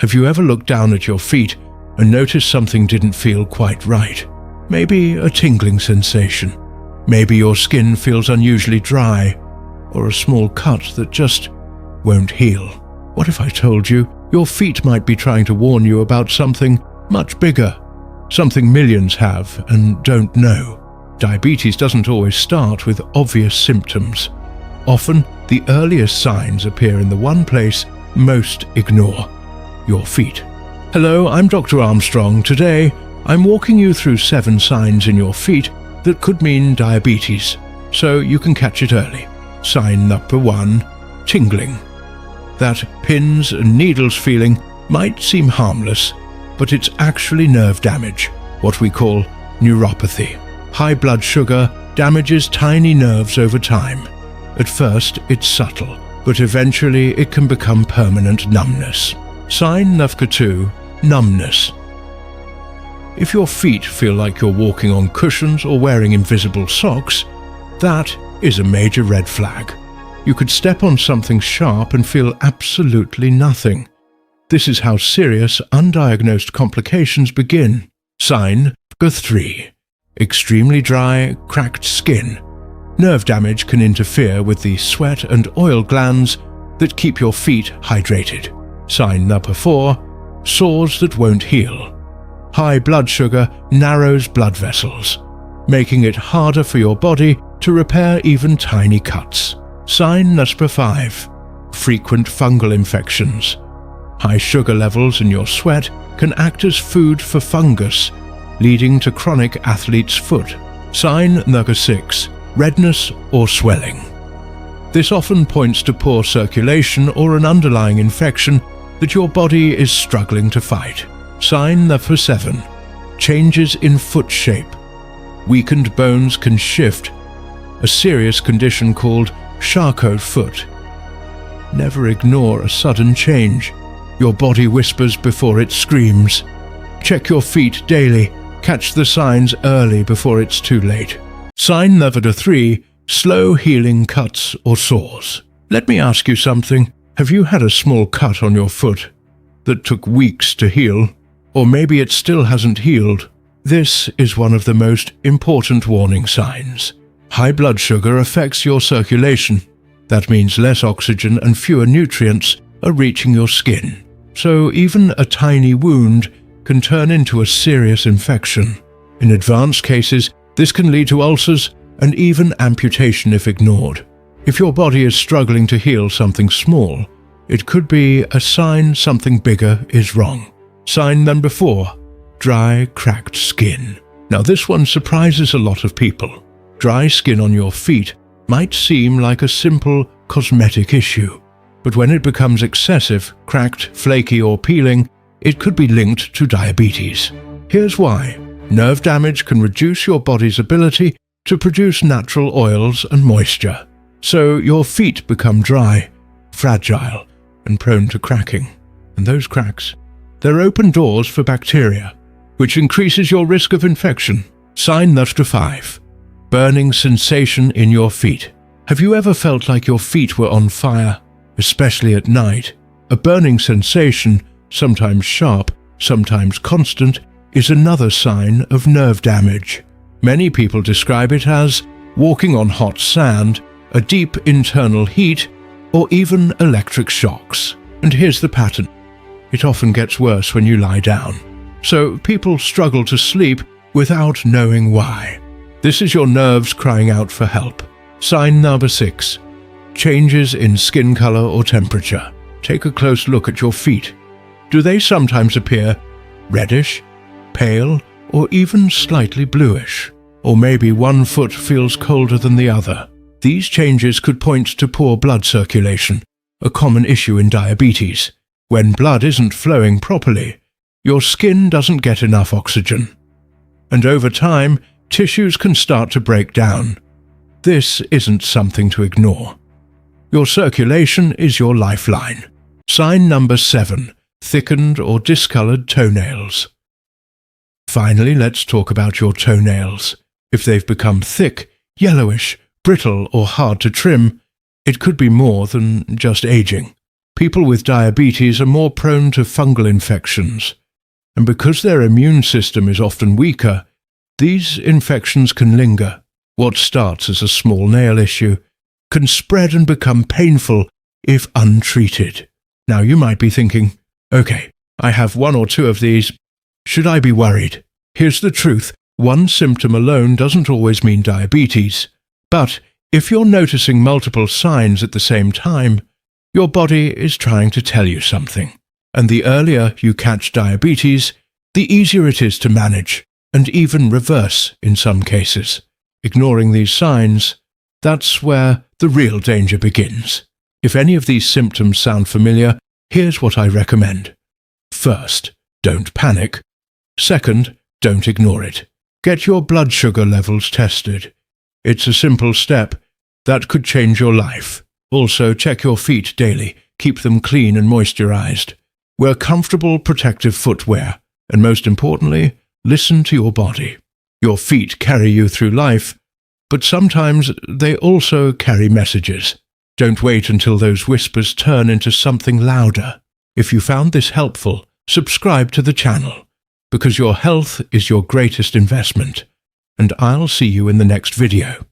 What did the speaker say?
Have you ever looked down at your feet and noticed something didn't feel quite right? Maybe a tingling sensation. Maybe your skin feels unusually dry, or a small cut that just won't heal. What if I told you your feet might be trying to warn you about something much bigger, something millions have and don't know? Diabetes doesn't always start with obvious symptoms. Often, the earliest signs appear in the one place most ignore: your feet. Hello, I'm Dr. Armstrong. Today, I'm walking you through 7 signs in your feet that could mean diabetes, so you can catch it early. Sign number 1, tingling. That pins and needles feeling might seem harmless, but it's actually nerve damage, what we call neuropathy. High blood sugar damages tiny nerves over time. At first, it's subtle, but eventually it can become permanent numbness. Sign number 2, numbness. If your feet feel like you're walking on cushions or wearing invisible socks, that is a major red flag. You could step on something sharp and feel absolutely nothing. This is how serious, undiagnosed complications begin. Sign number 3, extremely dry, cracked skin. Nerve damage can interfere with the sweat and oil glands that keep your feet hydrated. Sign number 4, sores that won't heal. High blood sugar narrows blood vessels, making it harder for your body to repair even tiny cuts. Sign number 5, frequent fungal infections. High sugar levels in your sweat can act as food for fungus, leading to chronic athlete's foot. Sign number 6, redness or swelling. This often points to poor circulation or an underlying infection that your body is struggling to fight. Sign number 7, changes in foot shape. Weakened bones can shift, a serious condition called Charcot foot. Never ignore a sudden change. Your body whispers before it screams. Check your feet daily. Catch the signs early before it's too late. Sign number 3, slow healing cuts or sores. Let me ask you something. Have you had a small cut on your foot that took weeks to heal? Or maybe it still hasn't healed? This is one of the most important warning signs. High blood sugar affects your circulation. That means less oxygen and fewer nutrients are reaching your skin. So even a tiny wound can turn into a serious infection. In advanced cases, this can lead to ulcers and even amputation if ignored. If your body is struggling to heal something small, it could be a sign something bigger is wrong. Sign number 4, dry, cracked skin. Now this one surprises a lot of people. Dry skin on your feet might seem like a simple cosmetic issue, but when it becomes excessive, cracked, flaky or peeling, it could be linked to diabetes. Here's why. Nerve damage can reduce your body's ability to produce natural oils and moisture, so your feet become dry, fragile, and prone to cracking. And those cracks, they're open doors for bacteria, which increases your risk of infection. Sign number 5, burning sensation in your feet. Have you ever felt like your feet were on fire, especially at night? A burning sensation, sometimes sharp, sometimes constant, is another sign of nerve damage. Many people describe it as walking on hot sand, a deep internal heat, or even electric shocks. And here's the pattern. It often gets worse when you lie down. So people struggle to sleep without knowing why. This is your nerves crying out for help. Sign number 6, changes in skin color or temperature. Take a close look at your feet. Do they sometimes appear reddish, pale, or even slightly bluish? Or maybe one foot feels colder than the other. These changes could point to poor blood circulation, a common issue in diabetes. When blood isn't flowing properly, your skin doesn't get enough oxygen. And over time, tissues can start to break down. This isn't something to ignore. Your circulation is your lifeline. Sign number 7, thickened or discolored toenails. Finally, let's talk about your toenails. If they've become thick, yellowish, brittle, or hard to trim, it could be more than just aging. People with diabetes are more prone to fungal infections, and because their immune system is often weaker, these infections can linger. What starts as a small nail issue can spread and become painful if untreated. Now you might be thinking, okay, I have 1 or 2 of these. Should I be worried? Here's the truth. One symptom alone doesn't always mean diabetes. But if you're noticing multiple signs at the same time, your body is trying to tell you something. And the earlier you catch diabetes, the easier it is to manage, and even reverse in some cases. Ignoring these signs, that's where the real danger begins. If any of these symptoms sound familiar, here's what I recommend. First, don't panic. Second, don't ignore it. Get your blood sugar levels tested. It's a simple step that could change your life. Also, check your feet daily. Keep them clean and moisturized. Wear comfortable protective footwear. And most importantly, listen to your body. Your feet carry you through life, but sometimes they also carry messages. Don't wait until those whispers turn into something louder. If you found this helpful, subscribe to the channel, because your health is your greatest investment. And I'll see you in the next video.